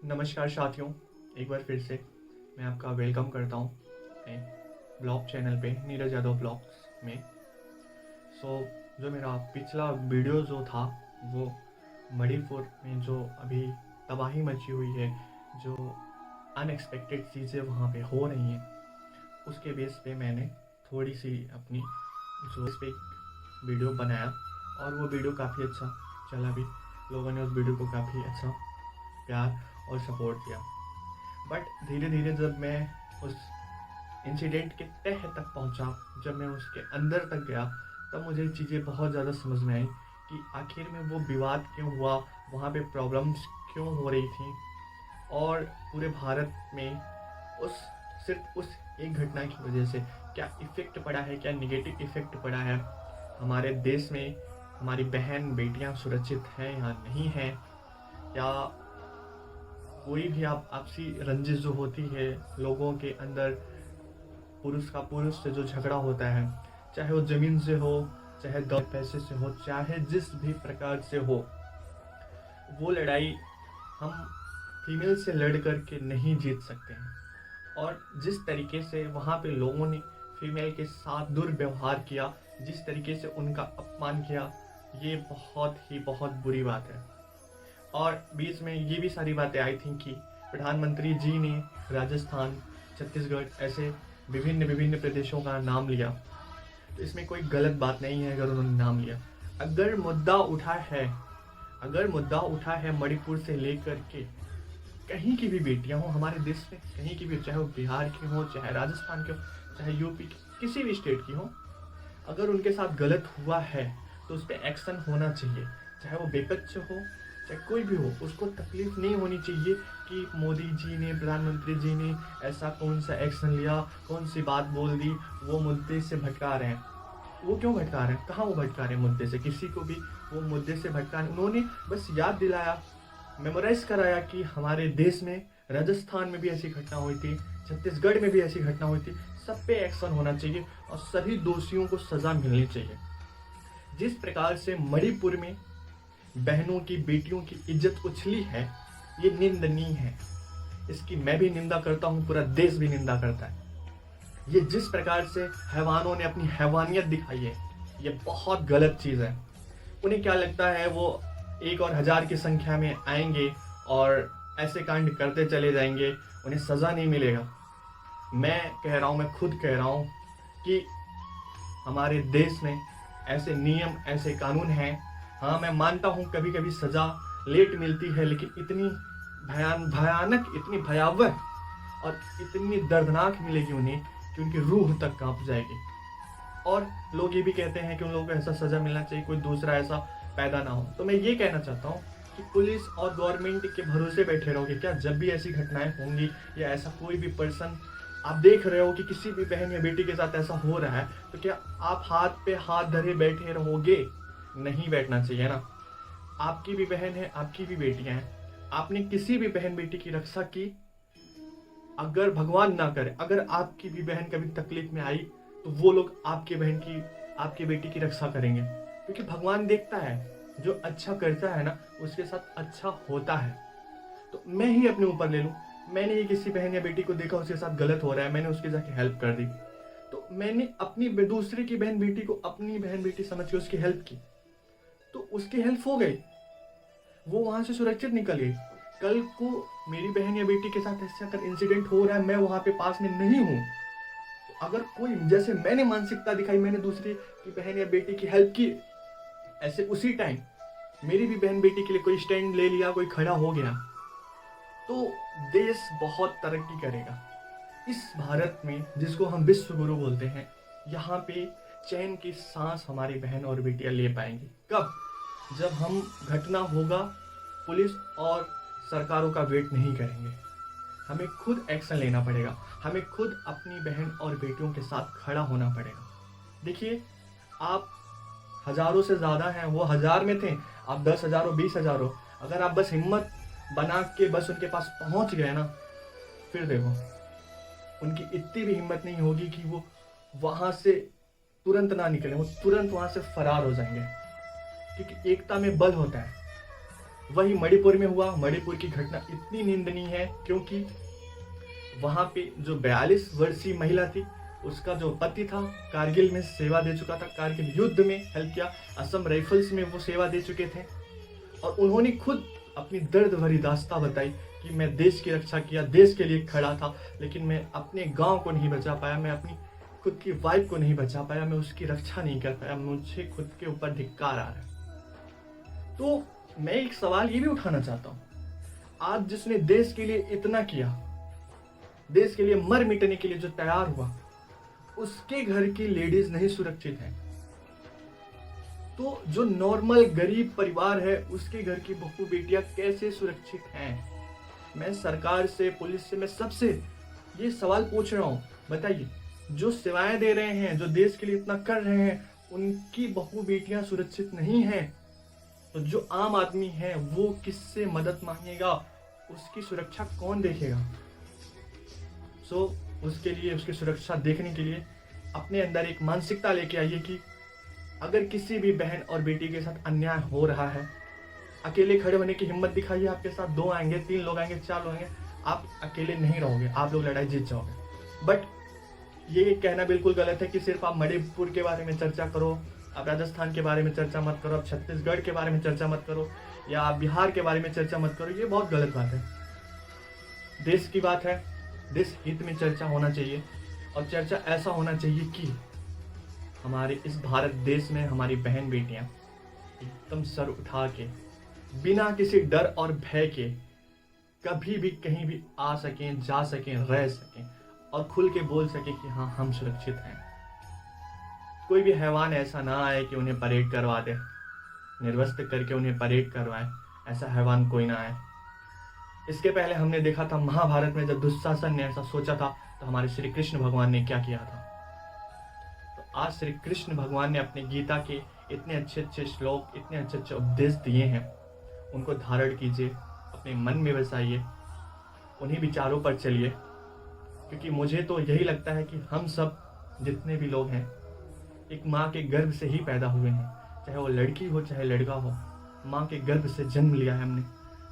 नमस्कार साथियों, एक बार फिर से मैं आपका वेलकम करता हूँ अपने ब्लॉग चैनल पे नीरज यादव ब्लॉग्स में। जो मेरा पिछला वीडियो जो था वो मणिपुर में जो अभी तबाही मची हुई है, जो अनएक्सपेक्टेड चीज़ें वहाँ पे हो रही हैं, उसके बेस पे मैंने थोड़ी सी अपनी जो इस पे वीडियो बनाया और वो वीडियो काफ़ी अच्छा चला भी। लोगों ने उस वीडियो को काफ़ी अच्छा प्यार और सपोर्ट दिया। बट धीरे धीरे जब मैं उस इंसिडेंट के तह तक पहुंचा, जब मैं उसके अंदर तक गया, तब मुझे चीज़ें बहुत ज़्यादा समझ में आई कि आखिर में वो विवाद क्यों हुआ, वहाँ पे प्रॉब्लम्स क्यों हो रही थी और पूरे भारत में उस सिर्फ उस एक घटना की वजह से क्या इफ़ेक्ट पड़ा है, क्या निगेटिव इफ़ेक्ट पड़ा है हमारे देश में। हमारी बहन बेटियां सुरक्षित हैं या नहीं हैं, या कोई भी आपसी रंजिश जो होती है लोगों के अंदर, पुरुष से जो झगड़ा होता है, चाहे वो ज़मीन से हो, चाहे दौलत पैसे से हो, चाहे जिस भी प्रकार से हो, वो लड़ाई हम फीमेल से लड़ कर के नहीं जीत सकते हैं। और जिस तरीके से वहाँ पे लोगों ने फीमेल के साथ दुर्व्यवहार किया, जिस तरीके से उनका अपमान किया, ये बहुत बुरी बात है। और बीच में ये भी सारी बातें आई थी कि प्रधानमंत्री जी ने राजस्थान, छत्तीसगढ़, ऐसे विभिन्न प्रदेशों का नाम लिया। तो इसमें कोई गलत बात नहीं है अगर उन्होंने नाम लिया। अगर मुद्दा उठा है मणिपुर से लेकर के कहीं की भी बेटियां हो हमारे देश में, कहीं की भी, चाहे वो बिहार की हो, चाहे राजस्थान की हो, चाहे यूपी की, किसी भी स्टेट की हो, अगर उनके साथ गलत हुआ है तो उस पर एक्शन होना चाहिए। चाहे वो विपक्ष हो, चाहे कोई भी हो, उसको तकलीफ नहीं होनी चाहिए कि मोदी जी ने, प्रधानमंत्री जी ने ऐसा कौन सा एक्शन लिया, कौन सी बात बोल दी, वो मुद्दे से भटका रहे हैं। वो क्यों भटका रहे हैं, कहाँ वो भटका रहे हैं मुद्दे से? किसी को भी वो मुद्दे से भटका नहीं, उन्होंने बस याद दिलाया, मेमोराइज कराया कि हमारे देश में राजस्थान में भी ऐसी घटना हुई थी, छत्तीसगढ़ में भी ऐसी घटना हुई थी। सब पे एक्शन होना चाहिए और सभी दोषियों को सजा मिलनी चाहिए। जिस प्रकार से मणिपुर में बहनों की, बेटियों की इज्जत उछली है, ये निंदनीय है। इसकी मैं भी निंदा करता हूँ, पूरा देश भी निंदा करता है। ये जिस प्रकार से हैवानों ने अपनी हैवानियत दिखाई है, ये बहुत गलत चीज़ है। उन्हें क्या लगता है वो 1 और 1000 की संख्या में आएंगे और ऐसे कांड करते चले जाएंगे, उन्हें सज़ा नहीं मिलेगा। मैं कह रहा हूँ, मैं खुद कह रहा हूँ कि हमारे देश में ऐसे नियम, ऐसे कानून हैं। हाँ, मैं मानता हूँ कभी कभी सज़ा लेट मिलती है, लेकिन इतनी भयानक, इतनी भयावह और इतनी दर्दनाक मिलेगी उन्हें कि उनकी रूह तक कांप जाएगी। और लोग ये भी कहते हैं कि उन लोगों को ऐसा सज़ा मिलना चाहिए, कोई दूसरा ऐसा पैदा ना हो। तो मैं ये कहना चाहता हूँ कि पुलिस और गवर्नमेंट के भरोसे बैठे रहोगे क्या? जब भी ऐसी घटनाएं होंगी या ऐसा कोई भी पर्सन आप देख रहे हो कि किसी भी बहन या बेटी के साथ ऐसा हो रहा है, तो क्या आप हाथ पे हाथ धरे बैठे रहोगे? नहीं बैठना चाहिए ना। आपकी भी बहन है, आपकी भी बेटियां हैं, आपने किसी भी बहन बेटी की रक्षा की, अगर भगवान ना करे, अगर आपकी भी बहन कभी तकलीफ में आई, तो वो लोग आपके बहन की, आपकी बेटी की रक्षा करेंगे। क्योंकि भगवान देखता है, जो अच्छा करता है ना, उसके साथ अच्छा होता है। तो मैं ही अपने ऊपर ले लूँ, मैंने ये किसी बहन या बेटी को देखा उसके साथ गलत हो रहा है, मैंने उसकी जाके हेल्प कर दी, तो मैंने अपनी दूसरे की बहन बेटी को अपनी बहन बेटी समझ के उसकी हेल्प की, तो उसकी हेल्प हो गई, वो वहां से सुरक्षित निकल गई। कल को मेरी बहन या बेटी के साथ ऐसा अगर इंसिडेंट हो रहा है, मैं वहां पे पास में नहीं हूँ, तो अगर कोई, जैसे मैंने मानसिकता दिखाई, मैंने दूसरे की बहन या बेटी की हेल्प की, ऐसे उसी टाइम मेरी भी बहन बेटी के लिए कोई स्टैंड ले लिया, कोई खड़ा हो गया, तो देश बहुत तरक्की करेगा। इस भारत में, जिसको हम विश्व गुरु बोलते हैं, यहाँ पे चैन की सांस हमारी बहन और बेटियां ले पाएंगी। कब? जब हम, घटना होगा, पुलिस और सरकारों का वेट नहीं करेंगे, हमें खुद एक्शन लेना पड़ेगा, हमें खुद अपनी बहन और बेटियों के साथ खड़ा होना पड़ेगा। देखिए, आप हजारों से ज़्यादा हैं, वो 1000 में थे, आप 10,000 हो, 20,000 हो, अगर आप बस हिम्मत बना के बस उनके पास पहुंच गए ना, फिर देखो उनकी इतनी भी हिम्मत नहीं होगी कि वो वहां से तुरंत ना निकले, वो तुरंत वहां से फरार हो जाएंगे। क्योंकि एकता में बल होता है। वही मणिपुर में हुआ। मणिपुर की घटना इतनी निंदनीय है क्योंकि वहां पे जो 42 वर्षीय महिला थी, उसका जो पति था कारगिल में सेवा दे चुका था, कारगिल युद्ध में हेल्प किया, असम राइफल्स में वो सेवा दे चुके थे, और उन्होंने खुद अपनी दर्द भरी दास्तां बताई कि मैं देश की रक्षा किया, देश के लिए खड़ा था, लेकिन मैं अपने गांव को नहीं बचा पाया, मैं अपनी खुद की वाइफ को नहीं बचा पाया, मैं उसकी रक्षा नहीं कर पाया, मुझे खुद के ऊपर धिक्कार आ रहा है। तो मैं एक सवाल ये भी उठाना चाहता हूँ, आज जिसने देश के लिए इतना किया, देश के लिए मर मिटने के लिए जो तैयार हुआ, उसके घर की लेडीज नहीं सुरक्षित है, तो जो नॉर्मल गरीब परिवार है उसके घर की बहू बेटियां कैसे सुरक्षित हैं? मैं सरकार से, पुलिस से, मैं सबसे ये सवाल पूछ रहा हूँ, बताइए, जो सेवाएं दे रहे हैं, जो देश के लिए इतना कर रहे हैं, उनकी बहू बेटियां सुरक्षित नहीं हैं, तो जो आम आदमी है वो किससे मदद मांगेगा? उसकी सुरक्षा कौन देखेगा? उसके लिए, उसकी सुरक्षा देखने के लिए अपने अंदर एक मानसिकता लेके आइए कि अगर किसी भी बहन और बेटी के साथ अन्याय हो रहा है, अकेले खड़े होने की हिम्मत दिखाइए। आपके साथ 2 आएंगे, 3 लोग आएंगे, 4 लोग आएंगे, आप अकेले नहीं रहोगे, आप लोग लड़ाई जीत जाओगे। बट ये कहना बिल्कुल गलत है कि सिर्फ आप मणिपुर के बारे में चर्चा करो, आप राजस्थान के बारे में चर्चा मत करो, आप छत्तीसगढ़ के बारे में चर्चा मत करो, या आप बिहार के बारे में चर्चा मत करो। ये बहुत गलत बात है। देश की बात है, देश हित में चर्चा होना चाहिए, और चर्चा ऐसा होना चाहिए कि हमारे इस भारत देश में हमारी बहन बेटियां एकदम सर उठा के, बिना किसी डर और भय के कभी भी कहीं भी आ सकें, जा सकें, रह सकें, और खुल के बोल सकें कि हाँ, हम सुरक्षित हैं। कोई भी हैवान ऐसा ना आए कि उन्हें परेड करवा दे, निर्वस्त्र करके उन्हें परेड करवाए, ऐसा हैवान कोई ना आए। इसके पहले हमने देखा था महाभारत में, जब दुशासन ने ऐसा सोचा था, तो हमारे श्री कृष्ण भगवान ने क्या किया था। तो आज श्री कृष्ण भगवान ने अपने गीता के इतने अच्छे अच्छे श्लोक, इतने अच्छे अच्छे उपदेश दिए हैं, उनको धारण कीजिए, अपने मन में बसाइए, उन्हीं विचारों पर चलिए, क्योंकि मुझे तो यही लगता है कि हम सब जितने भी लोग हैं एक माँ के गर्भ से ही पैदा हुए हैं, चाहे वो लड़की हो चाहे लड़का हो, माँ के गर्भ से जन्म लिया है हमने।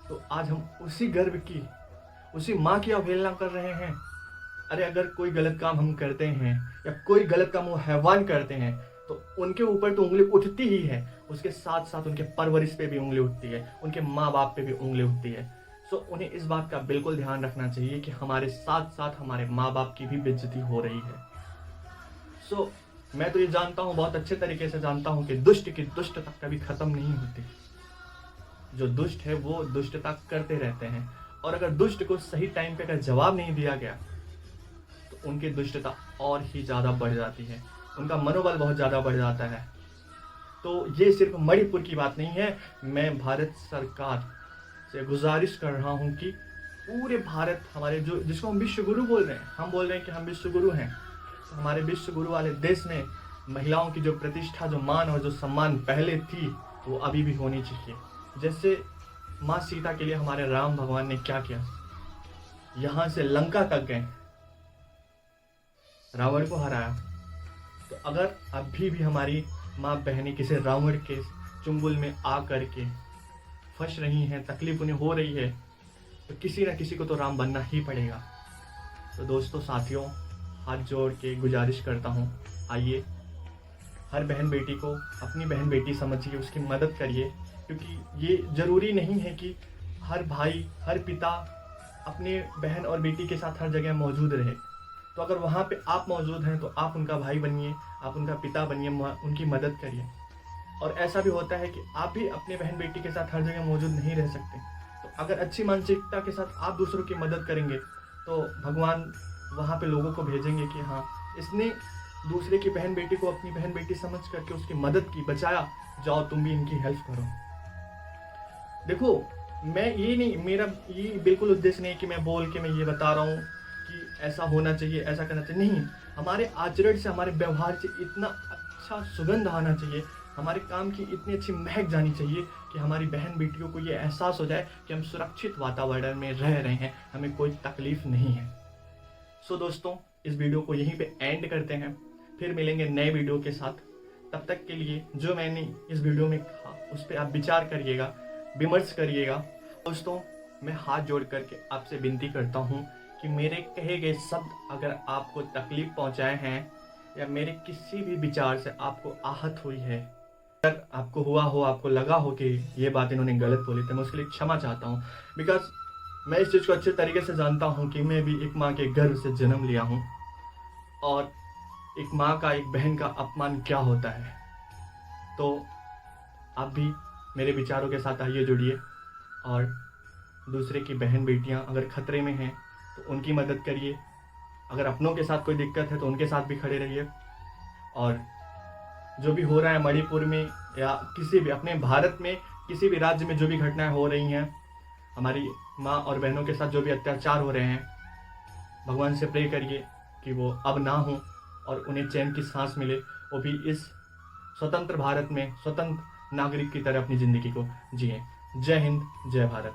तो आज हम उसी गर्भ की, उसी माँ की अवहेलना कर रहे हैं। अरे अगर कोई गलत काम हम करते हैं या कोई गलत काम वो हैवान करते हैं, तो उनके ऊपर तो उंगली उठती ही है, उसके साथ साथ उनके परवरिश पे भी उंगली उठती है, उनके माँ बाप पे भी उंगली उठती है। सो उन्हें इस बात का बिल्कुल ध्यान रखना चाहिए कि हमारे साथ साथ हमारे माँ बाप की भी बेइज्जती हो रही है। सो मैं तो ये जानता हूँ, बहुत अच्छे तरीके से जानता हूँ कि दुष्ट की दुष्टता कभी खत्म नहीं होती। जो दुष्ट है वो दुष्टता करते रहते हैं, और अगर दुष्ट को सही टाइम पे अगर जवाब नहीं दिया गया तो उनकी दुष्टता और ही ज़्यादा बढ़ जाती है, उनका मनोबल बहुत ज़्यादा बढ़ जाता है। तो ये सिर्फ मणिपुर की बात नहीं है, मैं भारत सरकार से गुजारिश कर रहा हूँ कि पूरे भारत, हमारे जो, जिसको हम विश्व गुरु बोल रहे हैं, हम बोल रहे हैं कि हम विश्व गुरु हैं, तो हमारे विश्व गुरु वाले देश में महिलाओं की जो प्रतिष्ठा, जो मान और जो सम्मान पहले थी, वो अभी भी होनी चाहिए। जैसे माँ सीता के लिए हमारे राम भगवान ने क्या किया, यहाँ से लंका तक गए, रावण को हराया। तो अगर अभी भी हमारी माँ बहनें किसी रावण के चुंगल में आ करके फंस रही हैं, तकलीफ उन्हें हो रही है, तो किसी न किसी को तो राम बनना ही पड़ेगा। तो दोस्तों, साथियों, हाथ जोड़ के गुजारिश करता हूँ, आइए हर बहन बेटी को अपनी बहन बेटी समझिए, उसकी मदद करिए, क्योंकि ये ज़रूरी नहीं है कि हर भाई, हर पिता अपने बहन और बेटी के साथ हर जगह मौजूद रहे। तो अगर वहाँ पे आप मौजूद हैं तो आप उनका भाई बनिए, आप उनका पिता बनिए, उनकी मदद करिए। और ऐसा भी होता है कि आप भी अपने बहन बेटी के साथ हर जगह मौजूद नहीं रह सकते, तो अगर अच्छी मानसिकता के साथ आप दूसरों की मदद करेंगे तो भगवान वहाँ पे लोगों को भेजेंगे कि हाँ, इसने दूसरे की बहन बेटी को अपनी बहन बेटी समझ करके उसकी मदद की, बचाया, जाओ तुम भी इनकी हेल्प करो। देखो, मैं ये नहीं, मेरा ये बिल्कुल उद्देश्य नहीं कि मैं बोल के मैं ये बता रहा हूँ कि ऐसा होना चाहिए, ऐसा करना चाहिए, नहीं। हमारे आचरण से, हमारे व्यवहार से इतना अच्छा सुगंध आना चाहिए, हमारे काम की इतनी अच्छी महक जानी चाहिए कि हमारी बहन बेटियों को ये एहसास हो जाए कि हम सुरक्षित वातावरण में रह रहे हैं, हमें कोई तकलीफ नहीं है। सो दोस्तों, इस वीडियो को यहीं पे एंड करते हैं, फिर मिलेंगे नए वीडियो के साथ। तब तक के लिए जो मैंने इस वीडियो में कहा उस पर आप विचार करिएगा, विमर्श करिएगा। दोस्तों, मैं हाथ जोड़ करके आपसे विनती करता हूँ कि मेरे कहे गए शब्द अगर आपको तकलीफ पहुँचाए हैं या मेरे किसी भी विचार से आपको आहत हुई है, अगर आपको हुआ हो, आपको लगा हो कि ये बात इन्होंने गलत बोली, तो मैं उसके लिए क्षमा चाहता हूँ। बिकॉज मैं इस चीज़ को अच्छे तरीके से जानता हूँ कि मैं भी एक माँ के गर्भ से जन्म लिया हूँ और एक माँ का, एक बहन का अपमान क्या होता है। तो आप भी मेरे विचारों के साथ आइए, जुड़िए और दूसरे की बहन बेटियां अगर खतरे में हैं तो उनकी मदद करिए। अगर अपनों के साथ कोई दिक्कत है तो उनके साथ भी खड़े रहिए। और जो भी हो रहा है मणिपुर में या किसी भी अपने भारत में किसी भी राज्य में जो भी घटनाएं हो रही हैं, हमारी माँ और बहनों के साथ जो भी अत्याचार हो रहे हैं, भगवान से प्रे करिए कि वो अब ना हो और उन्हें चैन की सांस मिले, वो भी इस स्वतंत्र भारत में स्वतंत्र नागरिक की तरह अपनी ज़िंदगी को जिए। जय हिंद, जय भारत।